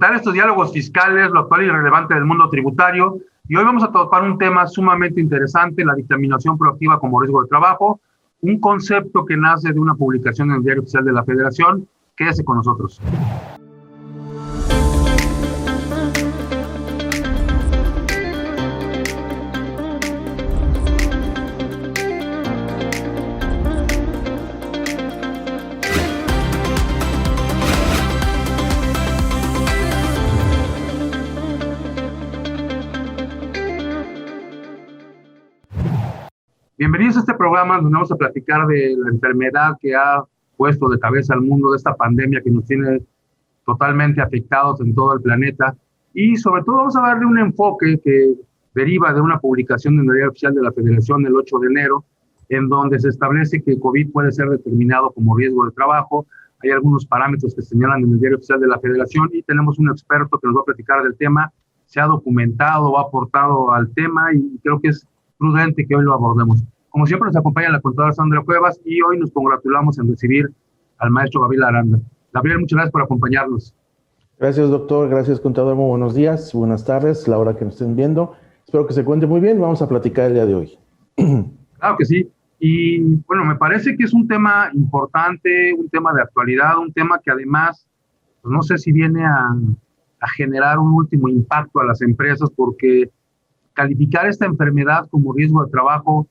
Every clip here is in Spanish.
presentar estos diálogos fiscales, lo actual y relevante del mundo tributario. Y hoy vamos a tocar un tema sumamente interesante, la dictaminación proactiva como riesgo de trabajo, un concepto que nace de una publicación en el Diario Oficial de la Federación. Quédese con nosotros. Bienvenidos a este programa donde vamos a platicar de la enfermedad que ha puesto de cabeza al mundo, de esta pandemia que nos tiene totalmente afectados en todo el planeta. Y sobre todo vamos a darle un enfoque que deriva de una publicación en el Diario Oficial de la Federación el 8 de enero, en donde se establece que COVID puede ser determinado como riesgo de trabajo. Hay algunos parámetros que señalan en el Diario Oficial de la Federación y tenemos un experto que nos va a platicar del tema. Se ha documentado, ha aportado al tema y creo que es prudente que hoy lo abordemos. Como siempre nos acompaña la contadora Sandra Cuevas y hoy nos congratulamos en recibir al maestro Gabriel Aranda. Gabriel, muchas gracias por acompañarnos. Gracias, doctor. Gracias, contador. Muy buenos días, buenas tardes, la hora que nos estén viendo. Espero que se encuentre muy bien. Vamos a platicar el día de hoy. Claro que sí. Y bueno, me parece que es un tema importante, un tema de actualidad, un tema que además, pues no sé si viene a generar un último impacto a las empresas, porque calificar esta enfermedad como riesgo de trabajo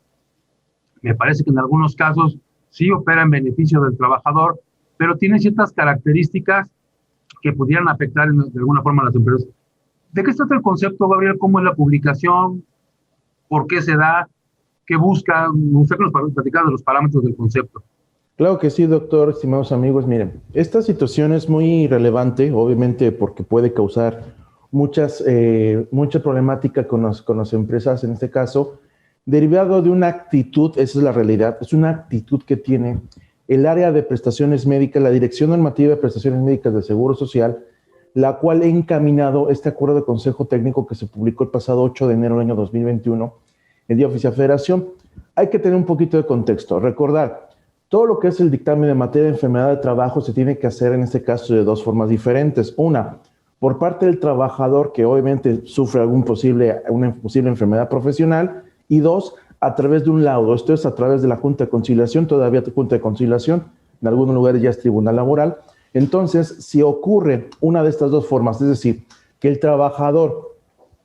me parece que en algunos casos sí opera en beneficio del trabajador, pero tiene ciertas características que pudieran afectar de alguna forma a las empresas. ¿De qué trata el concepto, Gabriel? ¿Cómo es la publicación? ¿Por qué se da? ¿Qué busca? Me gustaría que nos platicara de los parámetros del concepto. Claro que sí, doctor, estimados amigos. Miren, esta situación es muy relevante, obviamente, porque puede causar mucha problemática con las empresas, en este caso, derivado de una actitud, esa es la realidad, es una actitud que tiene el área de prestaciones médicas, la Dirección Normativa de Prestaciones Médicas del Seguro Social, la cual ha encaminado este acuerdo de Consejo Técnico que se publicó el pasado 8 de enero del año 2021, el Día Oficial de Federación. Hay que tener un poquito de contexto. Recordar, todo lo que es el dictamen de materia de enfermedad de trabajo se tiene que hacer en este caso de dos formas diferentes. Una, por parte del trabajador que obviamente sufre una posible enfermedad profesional, y dos, a través de un laudo. Esto es a través de la Junta de Conciliación, todavía Junta de Conciliación, en algunos lugares ya es Tribunal Laboral. Entonces, si ocurre una de estas dos formas, es decir, que el trabajador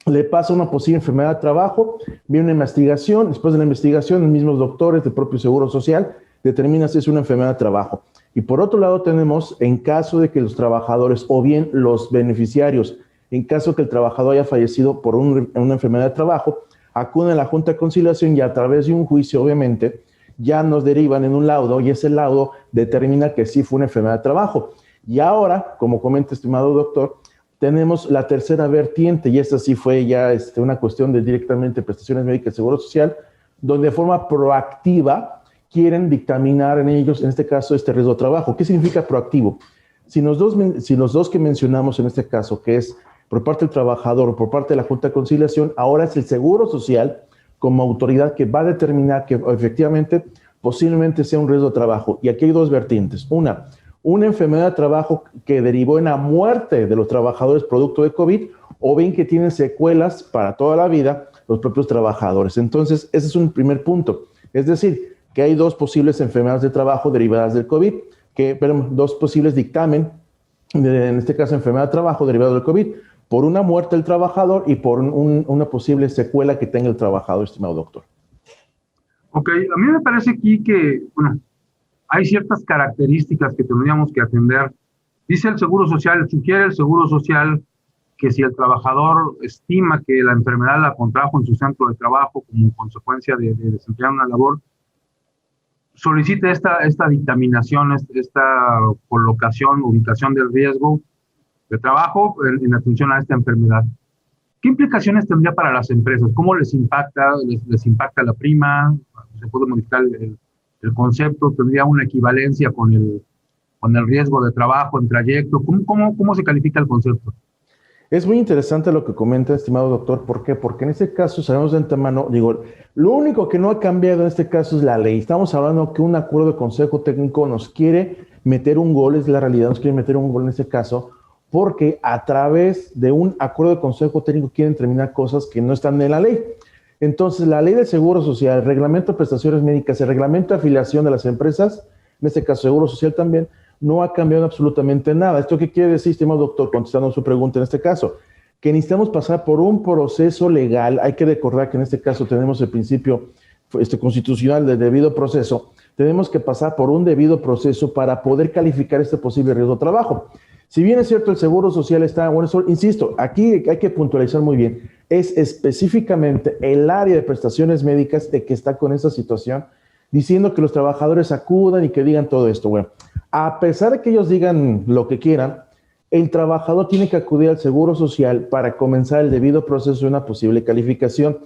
le pasa una posible enfermedad de trabajo, viene una investigación, después de la investigación, los mismos doctores del propio Seguro Social determinan si es una enfermedad de trabajo. Y por otro lado tenemos, en caso de que los trabajadores o bien los beneficiarios, en caso que el trabajador haya fallecido por una enfermedad de trabajo, acuden a la Junta de Conciliación y a través de un juicio, obviamente, ya nos derivan en un laudo y ese laudo determina que sí fue una enfermedad de trabajo. Y ahora, como comenta estimado doctor, tenemos la tercera vertiente y esta sí fue ya una cuestión de directamente prestaciones médicas y seguro social, donde de forma proactiva quieren dictaminar en ellos, en este caso, este riesgo de trabajo. ¿Qué significa proactivo? Si los dos que mencionamos en este caso, que es por parte del trabajador o por parte de la Junta de Conciliación, ahora es el Seguro Social como autoridad que va a determinar que efectivamente posiblemente sea un riesgo de trabajo. Y aquí hay dos vertientes. Una enfermedad de trabajo que derivó en la muerte de los trabajadores producto de COVID o bien que tienen secuelas para toda la vida los propios trabajadores. Entonces, ese es un primer punto. Es decir, que hay dos posibles enfermedades de trabajo derivadas del COVID, dos posibles dictamen, en este caso enfermedad de trabajo derivada del COVID, por una muerte del trabajador y por una posible secuela que tenga el trabajador, estimado doctor. Ok, a mí me parece aquí que, bueno, hay ciertas características que tendríamos que atender. Dice el Seguro Social, sugiere el Seguro Social que si el trabajador estima que la enfermedad la contrajo en su centro de trabajo como consecuencia de desempeñar una labor, solicite esta dictaminación, esta colocación, ubicación del riesgo de trabajo en atención a esta enfermedad. ¿Qué implicaciones tendría para las empresas? ¿Cómo les impacta? ¿Les impacta la prima? ¿Se puede modificar el concepto? ¿Tendría una equivalencia con el riesgo de trabajo en trayecto? ¿Cómo se califica el concepto? Es muy interesante lo que comenta, estimado doctor. ¿Por qué? Porque en este caso, sabemos de antemano, lo único que no ha cambiado en este caso es la ley. Estamos hablando que un acuerdo de consejo técnico nos quiere meter un gol, es la realidad, nos quiere meter un gol en este caso, porque a través de un acuerdo de consejo técnico quieren determinar cosas que no están en la ley. Entonces, la ley del Seguro Social, el reglamento de prestaciones médicas, el reglamento de afiliación de las empresas, en este caso Seguro Social también, no ha cambiado absolutamente nada. ¿Esto qué quiere decir, estimado doctor, contestando su pregunta en este caso? Que necesitamos pasar por un proceso legal. Hay que recordar que en este caso tenemos el principio constitucional del debido proceso. Tenemos que pasar por un debido proceso para poder calificar este posible riesgo de trabajo. Si bien es cierto, el Seguro Social está, bueno, eso, insisto, aquí hay que puntualizar muy bien, es específicamente el área de prestaciones médicas de que está con esta situación, diciendo que los trabajadores acudan y que digan todo esto. Bueno, a pesar de que ellos digan lo que quieran, el trabajador tiene que acudir al Seguro Social para comenzar el debido proceso de una posible calificación.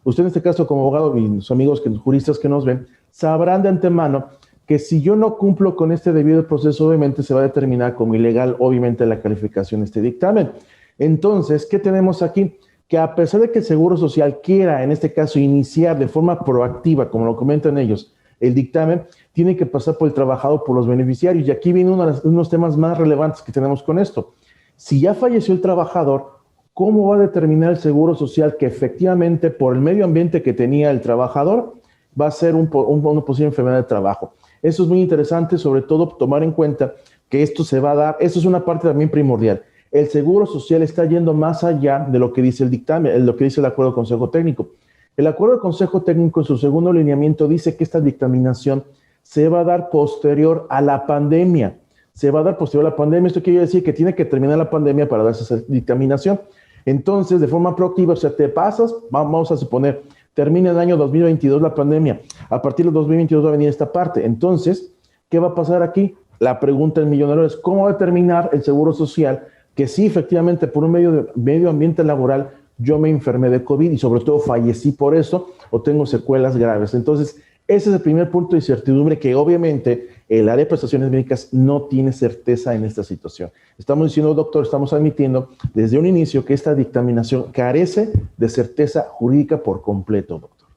Usted en este caso como abogado y sus amigos juristas que nos ven, sabrán de antemano que si yo no cumplo con este debido proceso, obviamente se va a determinar como ilegal, obviamente, la calificación de este dictamen. Entonces, ¿qué tenemos aquí? Que a pesar de que el Seguro Social quiera, en este caso, iniciar de forma proactiva, como lo comentan ellos, el dictamen, tiene que pasar por el trabajador, por los beneficiarios. Y aquí viene unos temas más relevantes que tenemos con esto. Si ya falleció el trabajador, ¿cómo va a determinar el Seguro Social que efectivamente, por el medio ambiente que tenía el trabajador, va a ser una posible enfermedad de trabajo? Eso es muy interesante, sobre todo tomar en cuenta que esto se va a dar, esto es una parte también primordial. El Seguro Social está yendo más allá de lo que dice el dictamen, lo que dice el Acuerdo de Consejo Técnico. El Acuerdo de Consejo Técnico en su segundo lineamiento dice que esta dictaminación se va a dar posterior a la pandemia. Se va a dar posterior a la pandemia. Esto quiere decir que tiene que terminar la pandemia para darse esa dictaminación. Entonces, de forma proactiva, o sea, te pasas, vamos a suponer, termina el año 2022 la pandemia. A partir del 2022 va a venir esta parte. Entonces, ¿qué va a pasar aquí? La pregunta del millonario es, ¿cómo va a determinar el Seguro Social que sí, efectivamente, por un medio ambiente laboral, yo me enfermé de COVID y sobre todo fallecí por eso o tengo secuelas graves? Entonces, ese es el primer punto de incertidumbre que obviamente el área de prestaciones médicas no tiene certeza en esta situación. Estamos diciendo, doctor, estamos admitiendo desde un inicio que esta dictaminación carece de certeza jurídica por completo, doctor.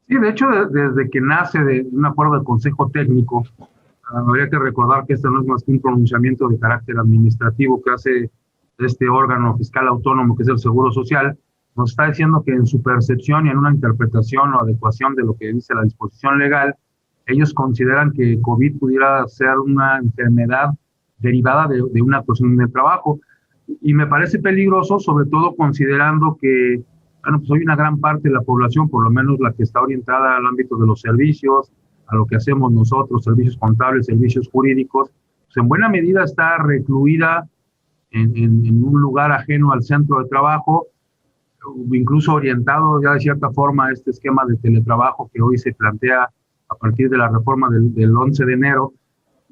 Sí, de hecho, desde que nace de un acuerdo del Consejo Técnico, habría que recordar que este no es más que un pronunciamiento de carácter administrativo que hace este órgano fiscal autónomo que es el Seguro Social. Nos está diciendo que en su percepción y en una interpretación o adecuación de lo que dice la disposición legal, ellos consideran que COVID pudiera ser una enfermedad derivada de una actuación de trabajo. Y me parece peligroso, sobre todo considerando que, bueno, pues hoy una gran parte de la población, por lo menos la que está orientada al ámbito de los servicios, a lo que hacemos nosotros, servicios contables, servicios jurídicos, pues en buena medida está recluida en un lugar ajeno al centro de trabajo, incluso orientado ya de cierta forma a este esquema de teletrabajo que hoy se plantea a partir de la reforma del 11 de enero.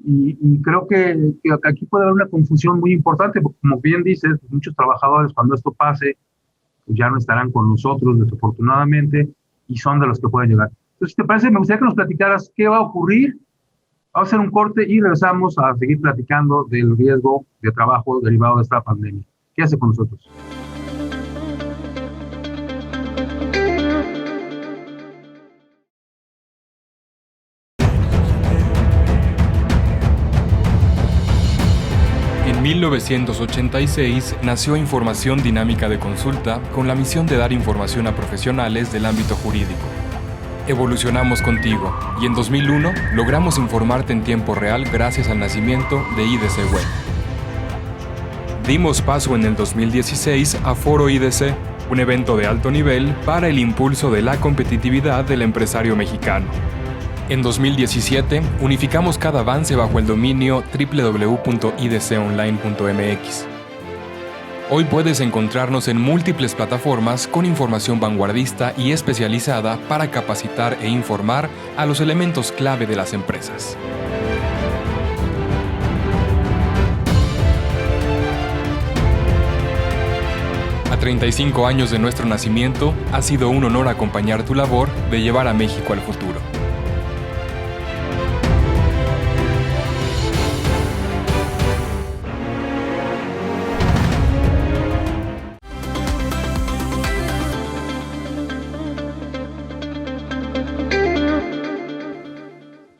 Y creo que aquí puede haber una confusión muy importante, porque como bien dices, muchos trabajadores cuando esto pase, pues ya no estarán con nosotros, desafortunadamente, y son de los que pueden llegar. Entonces, si te parece, me gustaría que nos platicaras qué va a ocurrir. Vamos a hacer un corte y regresamos a seguir platicando del riesgo de trabajo derivado de esta pandemia. Quédese con nosotros. En 1986 nació Información Dinámica de Consulta con la misión de dar información a profesionales del ámbito jurídico. Evolucionamos contigo y en 2001 logramos informarte en tiempo real gracias al nacimiento de IDC Web. Dimos paso en el 2016 a Foro IDC, un evento de alto nivel para el impulso de la competitividad del empresario mexicano. En 2017 unificamos cada avance bajo el dominio www.idconline.mx. Hoy puedes encontrarnos en múltiples plataformas con información vanguardista y especializada para capacitar e informar a los elementos clave de las empresas. A 35 años de nuestro nacimiento, ha sido un honor acompañar tu labor de llevar a México al futuro.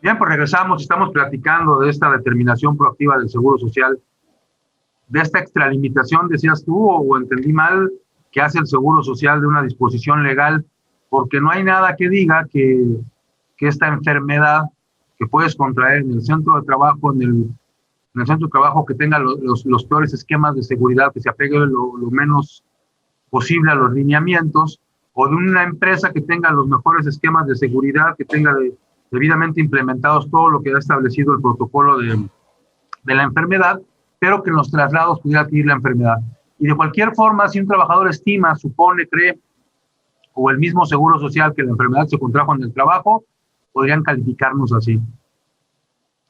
Bien, pues regresamos, estamos platicando de esta determinación proactiva del Seguro Social de esta extralimitación, decías tú, o entendí mal, que hace el Seguro Social de una disposición legal, porque no hay nada que diga que esta enfermedad que puedes contraer en el centro de trabajo, en el centro de trabajo que tenga los peores esquemas de seguridad, que se apegue lo menos posible a los lineamientos, o de una empresa que tenga los mejores esquemas de seguridad, que tenga debidamente implementados todo lo que ha establecido el protocolo de la enfermedad, pero que en los traslados pudiera adquirir la enfermedad. Y de cualquier forma, si un trabajador estima, supone, cree, o el mismo Seguro Social, que la enfermedad se contrajo en el trabajo, podrían calificarnos así.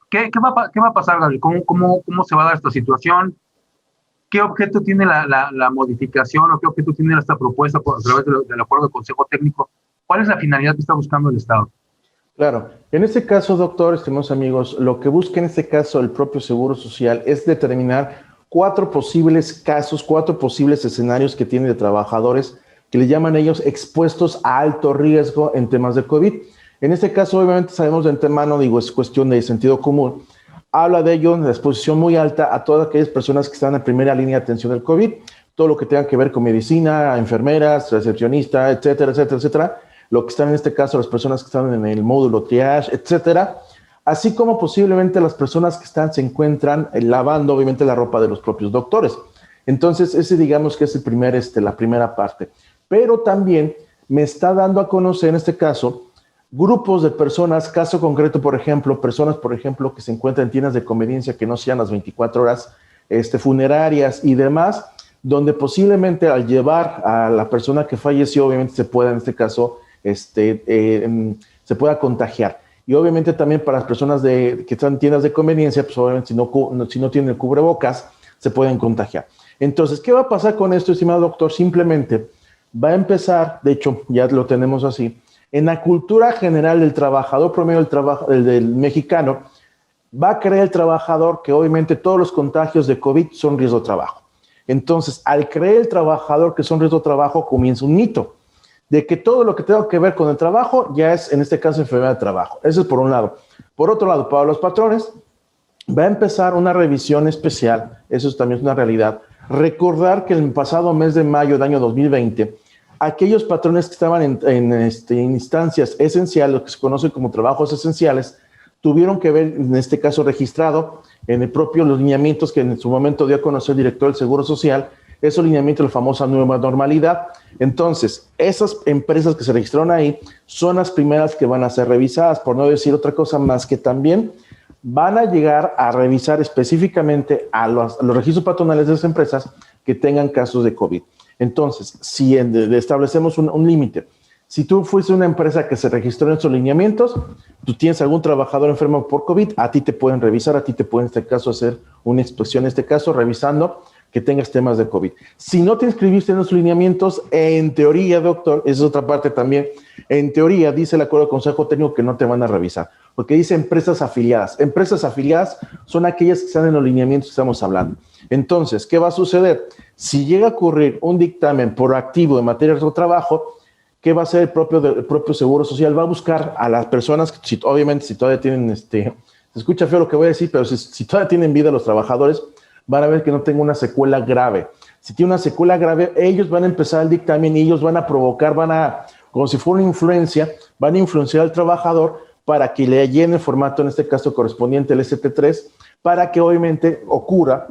¿Qué va a pasar, Gabriel? ¿Cómo se va a dar esta situación? ¿Qué objeto tiene la modificación o qué objeto tiene esta propuesta a través del acuerdo del Consejo Técnico? ¿Cuál es la finalidad que está buscando el Estado? Claro. En este caso, doctor, estimados amigos, lo que busca en este caso el propio Seguro Social es determinar 4 posibles casos, 4 posibles escenarios que tiene de trabajadores que le llaman ellos expuestos a alto riesgo en temas de COVID. En este caso, obviamente, sabemos de antemano, es cuestión de sentido común. Habla de ello en la exposición muy alta a todas aquellas personas que están en primera línea de atención del COVID, todo lo que tenga que ver con medicina, enfermeras, recepcionistas, etcétera, etcétera, etcétera. Lo que están en este caso, las personas que están en el módulo triage, etcétera. Así como posiblemente las personas que se encuentran lavando, obviamente, la ropa de los propios doctores. Entonces, ese digamos que es la primera parte. Pero también me está dando a conocer, en este caso, grupos de personas, caso concreto, por ejemplo, personas, por ejemplo, que se encuentran en tiendas de conveniencia que no sean las 24 horas, funerarias y demás, donde posiblemente al llevar a la persona que falleció, obviamente se pueda, en este caso, se pueda contagiar. Y obviamente también para las personas que están en tiendas de conveniencia, pues obviamente si no tienen el cubrebocas, se pueden contagiar. Entonces, ¿qué va a pasar con esto, estimado doctor? Simplemente va a empezar, de hecho, ya lo tenemos así, en la cultura general del trabajador promedio del mexicano, va a creer el trabajador que obviamente todos los contagios de COVID son riesgo de trabajo. Entonces, al creer el trabajador que son riesgo de trabajo, comienza un mito de que todo lo que tenga que ver con el trabajo ya es, en este caso, enfermedad de trabajo. Eso es por un lado. Por otro lado, para los patrones, va a empezar una revisión especial, eso también es una realidad. Recordar que el pasado mes de mayo del año 2020, aquellos patrones que estaban en instancias esenciales, lo que se conoce como trabajos esenciales, tuvieron que ver, en este caso registrado, en el propio los lineamientos que en su momento dio a conocer el director del Seguro Social, esos lineamientos, la famosa nueva normalidad. Entonces, esas empresas que se registraron ahí son las primeras que van a ser revisadas, por no decir otra cosa más que también van a llegar a revisar específicamente a los registros patronales de esas empresas que tengan casos de COVID. Entonces, si establecemos un límite, si tú fuiste una empresa que se registró en esos lineamientos, tú tienes algún trabajador enfermo por COVID, a ti te pueden revisar, a ti te pueden, en este caso, hacer una inspección, en este caso, revisando que tengas temas de COVID. Si no te inscribiste en los lineamientos, en teoría, doctor, esa es otra parte también, en teoría, dice el acuerdo del Consejo Técnico que no te van a revisar, porque dice empresas afiliadas. Empresas afiliadas son aquellas que están en los lineamientos que estamos hablando. Entonces, ¿qué va a suceder? Si llega a ocurrir un dictamen proactivo en materia de trabajo, ¿qué va a hacer el propio Seguro Social? Va a buscar a las personas, obviamente, si todavía tienen, se escucha feo lo que voy a decir, pero si todavía tienen vida los trabajadores, van a ver que no tenga una secuela grave. Si tiene una secuela grave, ellos van a empezar el dictamen y ellos van a provocar, como si fuera una influencia, van a influenciar al trabajador para que le llene el formato, en este caso correspondiente el ST3, para que obviamente ocurra,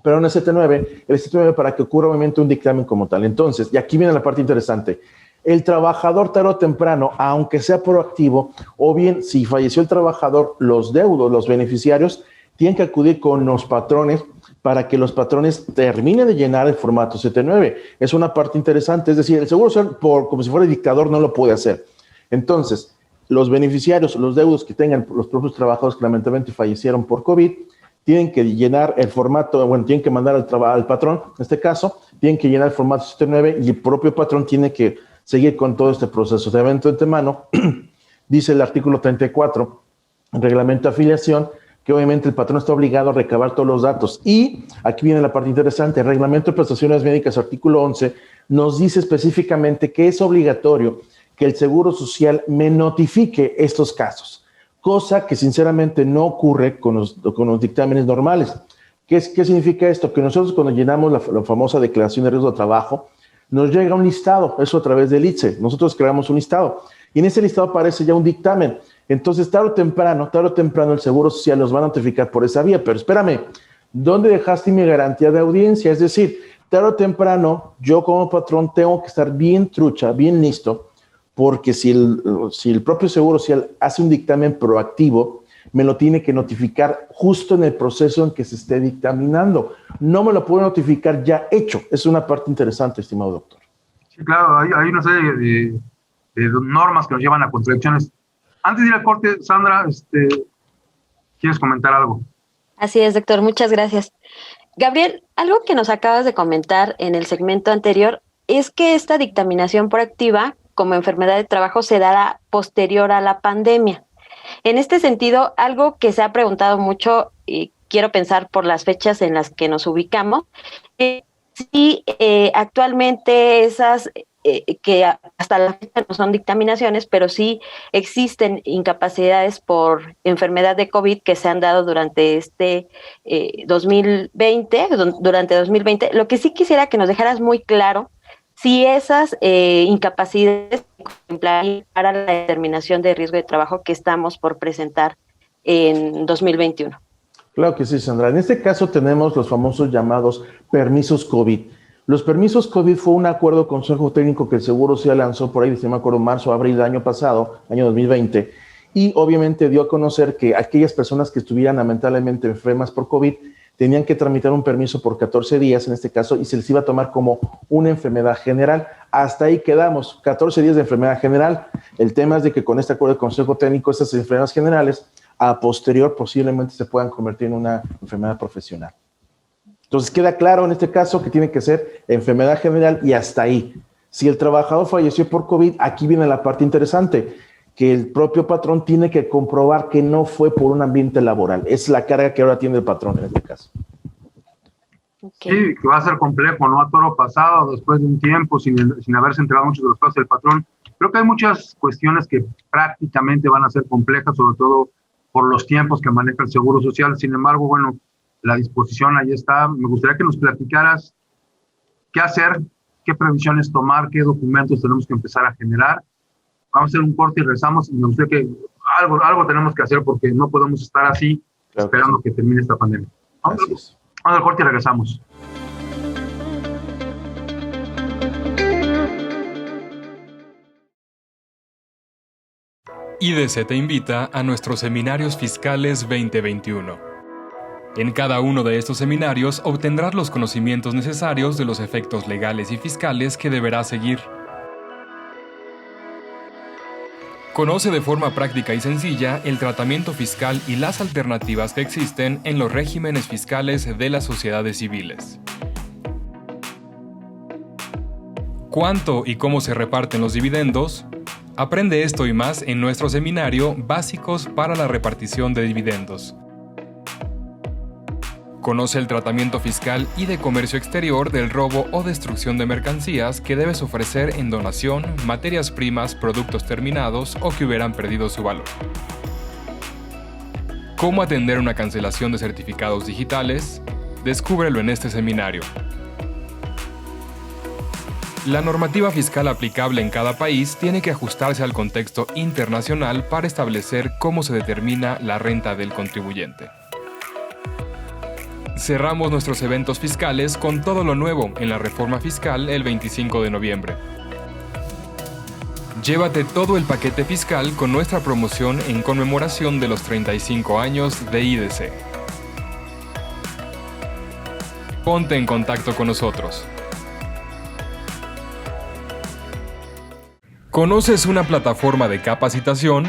pero en el ST9 para que ocurra obviamente un dictamen como tal. Entonces, y aquí viene la parte interesante, el trabajador tarde o temprano, aunque sea proactivo, o bien si falleció el trabajador, los deudos, los beneficiarios, tienen que acudir con los patrones para que los patrones terminen de llenar el formato ST9. Es una parte interesante, es decir, el Seguro Social, como si fuera el dictador, no lo puede hacer. Entonces, los beneficiarios, los deudos que tengan los propios trabajadores que lamentablemente fallecieron por COVID, tienen que llenar el formato, tienen que mandar al patrón, en este caso, tienen que llenar el formato ST9 y el propio patrón tiene que seguir con todo este proceso. De evento de antemano, dice el artículo 34, el reglamento de afiliación, que obviamente el patrón está obligado a recabar todos los datos. Y aquí viene la parte interesante, el reglamento de prestaciones médicas, artículo 11, nos dice específicamente que es obligatorio que el Seguro Social me notifique estos casos, cosa que sinceramente no ocurre con los dictámenes normales. ¿Qué significa esto? Que nosotros cuando llenamos la famosa declaración de riesgo de trabajo, nos llega un listado, eso a través del ITSE. Nosotros creamos un listado y en ese listado aparece ya un dictamen. Entonces, tarde o temprano, el Seguro Social nos va a notificar por esa vía. Pero espérame, ¿dónde dejaste mi garantía de audiencia? Es decir, tarde o temprano, yo como patrón tengo que estar bien trucha, bien listo, porque si el propio Seguro Social hace un dictamen proactivo, me lo tiene que notificar justo en el proceso en que se esté dictaminando. No me lo puede notificar ya hecho. Es una parte interesante, estimado doctor. Sí, claro, hay una serie de normas que nos llevan a contradicciones. Antes de ir al corte, Sandra, ¿quieres comentar algo? Así es, doctor. Muchas gracias. Gabriel, algo que nos acabas de comentar en el segmento anterior es que esta dictaminación proactiva como enfermedad de trabajo se dará posterior a la pandemia. En este sentido, algo que se ha preguntado mucho, y quiero pensar por las fechas en las que nos ubicamos, si actualmente esas que hasta la fecha no son dictaminaciones, pero sí existen incapacidades por enfermedad de COVID que se han dado durante 2020, Lo que sí quisiera que nos dejaras muy claro si esas incapacidades contemplarían para la determinación de riesgo de trabajo que estamos por presentar en 2021. Claro que sí, Sandra. En este caso tenemos los famosos llamados permisos COVID. Los permisos COVID fue un acuerdo consejo técnico que el Seguro Social lanzó por ahí, si me acuerdo, marzo, abril del año pasado, año 2020, y obviamente dio a conocer que aquellas personas que estuvieran lamentablemente enfermas por COVID tenían que tramitar un permiso por 14 días, en este caso, y se les iba a tomar como una enfermedad general. Hasta ahí quedamos, 14 días de enfermedad general. El tema es de que con este acuerdo de consejo técnico, estas enfermedades generales, a posterior posiblemente se puedan convertir en una enfermedad profesional. Entonces queda claro en este caso que tiene que ser enfermedad general y hasta ahí. Si el trabajador falleció por COVID, aquí viene la parte interesante, que el propio patrón tiene que comprobar que no fue por un ambiente laboral. Es la carga que ahora tiene el patrón en este caso. Okay. Sí, que va a ser complejo, ¿no? A toro pasado, después de un tiempo, sin haberse enterado muchos de los casos del patrón. Creo que hay muchas cuestiones que prácticamente van a ser complejas, sobre todo por los tiempos que maneja el Seguro Social. Sin embargo, bueno, la disposición ahí está. Me gustaría que nos platicaras qué hacer, qué previsiones tomar, qué documentos tenemos que empezar a generar. Vamos a hacer un corte y regresamos. Y me gustaría que algo tenemos que hacer porque no podemos estar así esperando que termine esta pandemia. Vamos al corte y regresamos. IDC te invita a nuestros seminarios fiscales 2021. En cada uno de estos seminarios obtendrás los conocimientos necesarios de los efectos legales y fiscales que deberás seguir. Conoce de forma práctica y sencilla el tratamiento fiscal y las alternativas que existen en los regímenes fiscales de las sociedades civiles. ¿Cuánto y cómo se reparten los dividendos? Aprende esto y más en nuestro seminario Básicos para la repartición de dividendos. Conoce el tratamiento fiscal y de comercio exterior del robo o destrucción de mercancías que debes ofrecer en donación, materias primas, productos terminados o que hubieran perdido su valor. ¿Cómo atender una cancelación de certificados digitales? Descúbrelo en este seminario. La normativa fiscal aplicable en cada país tiene que ajustarse al contexto internacional para establecer cómo se determina la renta del contribuyente. Cerramos nuestros eventos fiscales con todo lo nuevo en la reforma fiscal el 25 de noviembre. Llévate todo el paquete fiscal con nuestra promoción en conmemoración de los 35 años de IDC. Ponte en contacto con nosotros. ¿Conoces una plataforma de capacitación?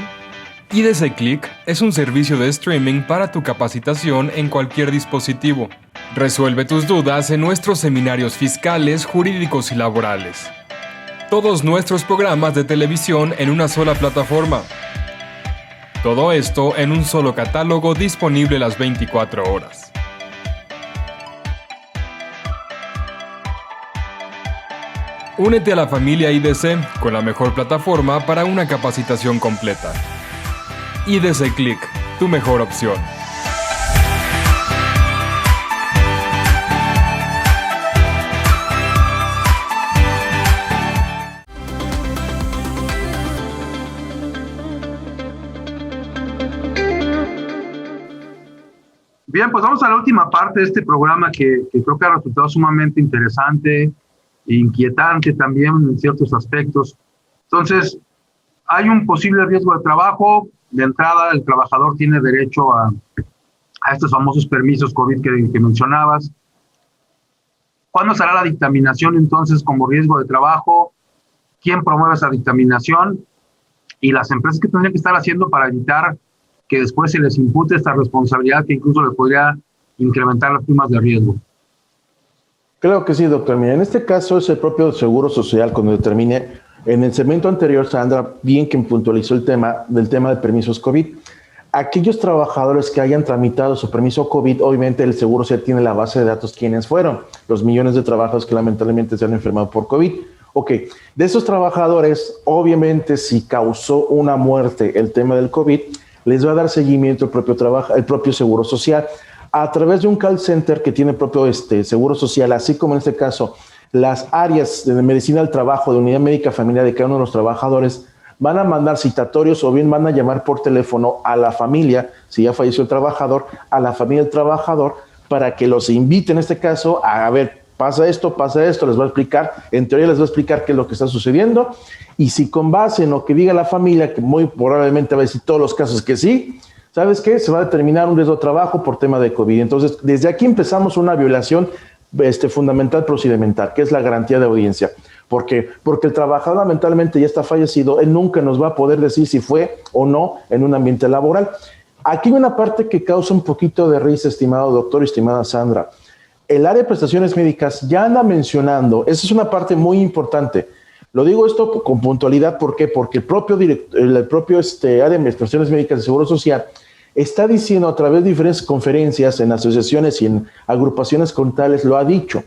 IDC Click es un servicio de streaming para tu capacitación en cualquier dispositivo. Resuelve tus dudas en nuestros seminarios fiscales, jurídicos y laborales. Todos nuestros programas de televisión en una sola plataforma. Todo esto en un solo catálogo disponible las 24 horas. Únete a la familia IDC con la mejor plataforma para una capacitación completa. IDC Click, tu mejor opción. Bien, pues vamos a la última parte de este programa que creo que ha resultado sumamente interesante e inquietante también en ciertos aspectos. Entonces, hay un posible riesgo de trabajo. De entrada, el trabajador tiene derecho a estos famosos permisos COVID que mencionabas. ¿Cuándo será la dictaminación entonces como riesgo de trabajo? ¿Quién promueve esa dictaminación? Y las empresas que tendrían que estar haciendo para evitar que después se les impute esta responsabilidad que incluso le podría incrementar las primas de riesgo. Claro que sí, doctor. Mira, en este caso es el propio Seguro Social cuando determine. En el segmento anterior, Sandra, bien que puntualizó el tema de permisos COVID. Aquellos trabajadores que hayan tramitado su permiso COVID, obviamente el Seguro Social tiene la base de datos quiénes fueron, los millones de trabajadores que lamentablemente se han enfermado por COVID. Ok, de esos trabajadores, obviamente si causó una muerte el tema del COVID, les va a dar seguimiento el propio Seguro Social a través de un call center que tiene el propio Seguro Social, así como en este caso las áreas de medicina del trabajo, de unidad médica familiar de cada uno de los trabajadores, van a mandar citatorios o bien van a llamar por teléfono a la familia, si ya falleció el trabajador, a la familia del trabajador, para que los invite en este caso a ver, pasa esto, les va a explicar, en teoría les va a explicar qué es lo que está sucediendo, y si con base en lo que diga la familia, que muy probablemente va a decir todos los casos que sí, ¿sabes qué? Se va a determinar un riesgo de trabajo por tema de COVID. Entonces, desde aquí empezamos una violación fundamental procedimental, que es la garantía de audiencia. ¿Por qué? Porque el trabajador lamentablemente ya está fallecido, él nunca nos va a poder decir si fue o no en un ambiente laboral. Aquí hay una parte que causa un poquito de risa, estimado doctor y estimada Sandra. El área de prestaciones médicas ya anda mencionando, esa es una parte muy importante. Lo digo esto con puntualidad, ¿por qué? Porque el propio área de prestaciones médicas de Seguro Social está diciendo a través de diferentes conferencias en asociaciones y en agrupaciones contables, lo ha dicho.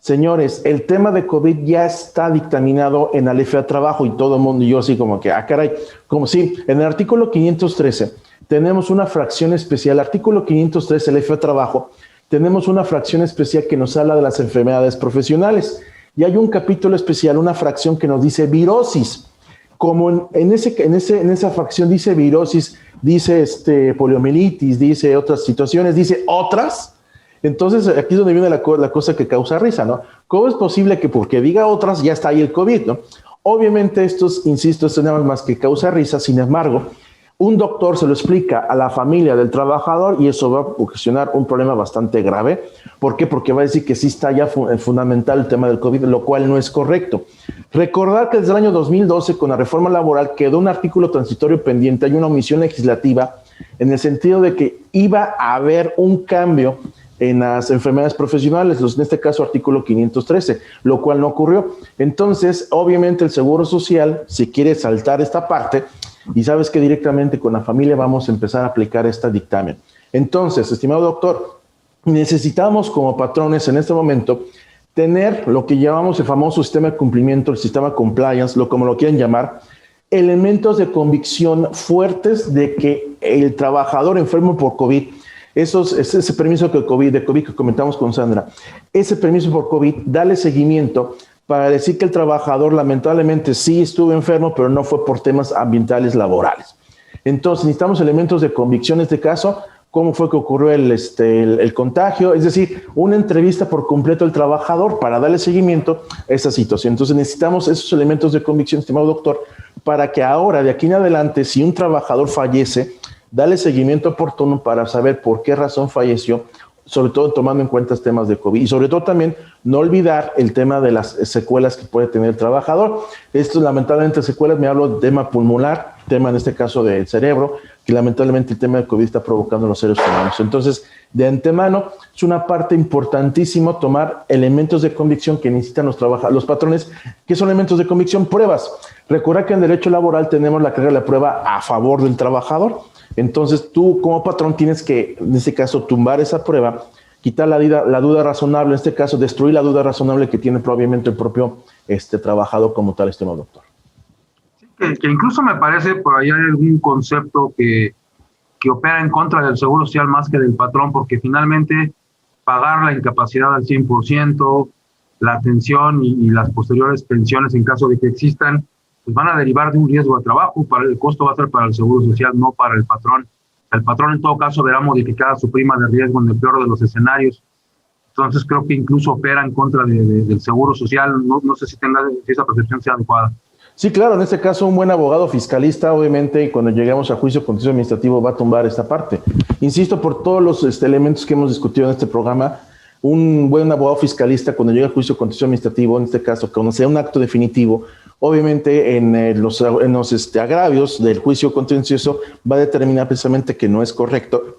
Señores, el tema de COVID ya está dictaminado en la FA Trabajo y todo el mundo, y yo así como que, caray, como si en el artículo 513 tenemos una fracción especial, artículo 513 del FA Trabajo, tenemos una fracción especial que nos habla de las enfermedades profesionales y hay un capítulo especial, una fracción que nos dice virosis. Como en esa fracción dice virosis, dice poliomielitis, dice otras situaciones, dice otras. Entonces, aquí es donde viene la cosa que causa risa, ¿no? ¿Cómo es posible que porque diga otras ya está ahí el COVID, ¿no? Obviamente insisto, esto nada más que causa risa, sin embargo, un doctor se lo explica a la familia del trabajador y eso va a ocasionar un problema bastante grave. ¿Por qué? Porque va a decir que sí está ya fundamental el tema del COVID, lo cual no es correcto. Recordar que desde el año 2012, con la reforma laboral, quedó un artículo transitorio pendiente, hay una omisión legislativa en el sentido de que iba a haber un cambio en las enfermedades profesionales, en este caso artículo 513, lo cual no ocurrió. Entonces, obviamente el Seguro Social, si quiere saltar esta parte, y sabes que directamente con la familia vamos a empezar a aplicar este dictamen. Entonces, estimado doctor, necesitamos como patrones en este momento tener lo que llamamos el famoso sistema de cumplimiento, el sistema compliance, como lo quieran llamar, elementos de convicción fuertes de que el trabajador enfermo por COVID, ese permiso de COVID que comentamos con Sandra, ese permiso por COVID, dale seguimiento para decir que el trabajador lamentablemente sí estuvo enfermo, pero no fue por temas ambientales laborales. Entonces necesitamos elementos de convicción en este caso, cómo fue que ocurrió el contagio, es decir, una entrevista por completo al trabajador para darle seguimiento a esa situación. Entonces necesitamos esos elementos de convicción, estimado doctor, para que ahora, de aquí en adelante, si un trabajador fallece, darle seguimiento oportuno para saber por qué razón falleció, sobre todo tomando en cuenta temas de COVID y sobre todo también no olvidar el tema de las secuelas que puede tener el trabajador. Esto lamentablemente secuelas, me hablo de tema pulmonar, tema en este caso del cerebro, que lamentablemente el tema del COVID está provocando en los seres humanos. Entonces, de antemano, es una parte importantísima tomar elementos de convicción que necesitan los patrones. ¿Qué son elementos de convicción? Pruebas. Recuerda que en derecho laboral tenemos la carga de la prueba a favor del trabajador. Entonces, tú como patrón tienes que, en este caso, tumbar esa prueba, quitar la duda razonable, en este caso, destruir la duda razonable que tiene probablemente el propio trabajador como tal, estimado doctor. Sí, que incluso me parece por ahí hay algún concepto que opera en contra del Seguro Social más que del patrón, porque finalmente pagar la incapacidad al 100%, la atención y las posteriores pensiones en caso de que existan, pues van a derivar de un riesgo de trabajo. El costo va a ser para el Seguro Social, no para el patrón. El patrón en todo caso verá modificada su prima de riesgo en el peor de los escenarios. Entonces creo que incluso opera en contra del seguro social. No sé si esa percepción sea adecuada. Sí, claro, en este caso un buen abogado fiscalista, obviamente, cuando lleguemos a juicio contencioso administrativo va a tumbar esta parte. Insisto, por todos los elementos que hemos discutido en este programa, un buen abogado fiscalista cuando llega a juicio contencioso administrativo, en este caso, cuando sea un acto definitivo, obviamente en los agravios del juicio contencioso va a determinar precisamente que no es correcto.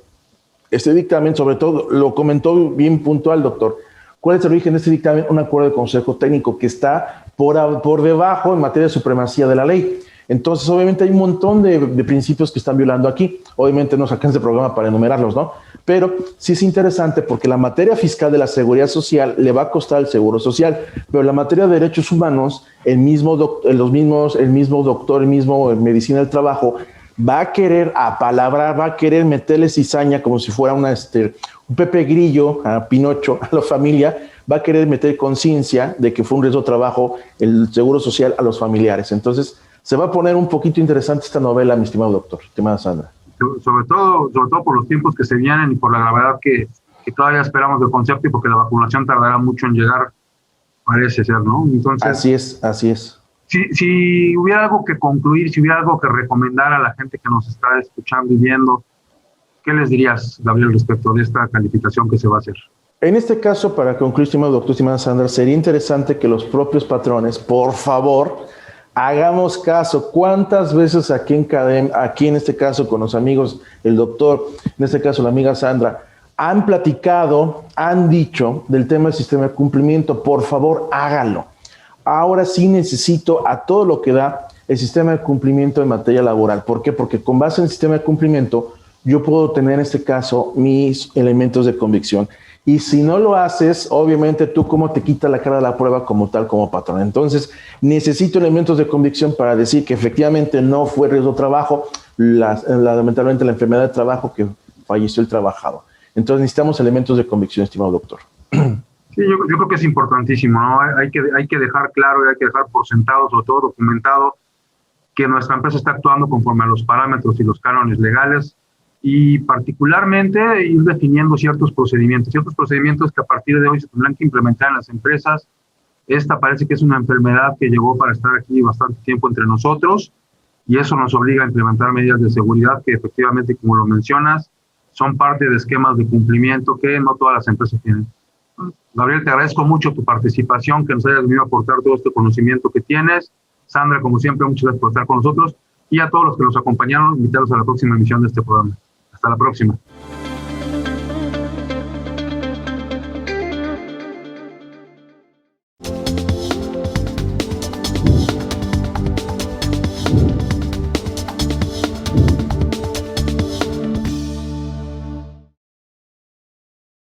Este dictamen, sobre todo, lo comentó bien puntual, doctor. ¿Cuál es el origen de este dictamen? Un acuerdo de consejo técnico que está por debajo en materia de supremacía de la ley. Entonces, obviamente, hay un montón de principios que están violando aquí. Obviamente, no sacan este programa para enumerarlos, ¿no? Pero sí es interesante porque la materia fiscal de la seguridad social le va a costar el seguro social, pero la materia de derechos humanos, el mismo doctor, medicina del trabajo, va a querer apalabrar, va a querer meterle cizaña como si fuera un Pepe Grillo a Pinocho, a la familia, va a querer meter conciencia de que fue un riesgo de trabajo el seguro social a los familiares. Entonces, se va a poner un poquito interesante esta novela, mi estimado doctor, estimada Sandra. Sobre todo por los tiempos que se vienen y por la gravedad que todavía esperamos del concepto y porque la vacunación tardará mucho en llegar, parece ser, ¿no? Entonces, así es. Si hubiera algo que concluir, si hubiera algo que recomendar a la gente que nos está escuchando y viendo, ¿qué les dirías, Gabriel, respecto de esta calificación que se va a hacer? En este caso, para concluir, estimado doctor, estimada Sandra, sería interesante que los propios patrones, por favor, hagamos caso. ¿Cuántas veces aquí en este caso con los amigos, el doctor, en este caso la amiga Sandra, han platicado, han dicho del tema del sistema de cumplimiento? Por favor, hágalo. Ahora sí necesito a todo lo que da el sistema de cumplimiento en materia laboral. ¿Por qué? Porque con base en el sistema de cumplimiento yo puedo tener en este caso mis elementos de convicción. Y si no lo haces, obviamente tú cómo te quita la cara de la prueba como tal, como patrón. Entonces necesito elementos de convicción para decir que efectivamente no fue riesgo de trabajo, lamentablemente la enfermedad de trabajo que falleció el trabajador. Entonces necesitamos elementos de convicción, estimado doctor. Sí, yo creo que es importantísimo, ¿no? Hay que dejar claro y hay que dejar por sentado, sobre todo documentado, que nuestra empresa está actuando conforme a los parámetros y los cánones legales y particularmente ir definiendo ciertos procedimientos que a partir de hoy se tendrán que implementar en las empresas. Esta parece que es una enfermedad que llegó para estar aquí bastante tiempo entre nosotros y eso nos obliga a implementar medidas de seguridad que efectivamente, como lo mencionas, son parte de esquemas de cumplimiento que no todas las empresas tienen. Gabriel, te agradezco mucho tu participación, que nos hayas venido a aportar todo este conocimiento que tienes. Sandra, como siempre, muchas gracias por estar con nosotros y a todos los que nos acompañaron, invitarlos a la próxima emisión de este programa. Hasta la próxima.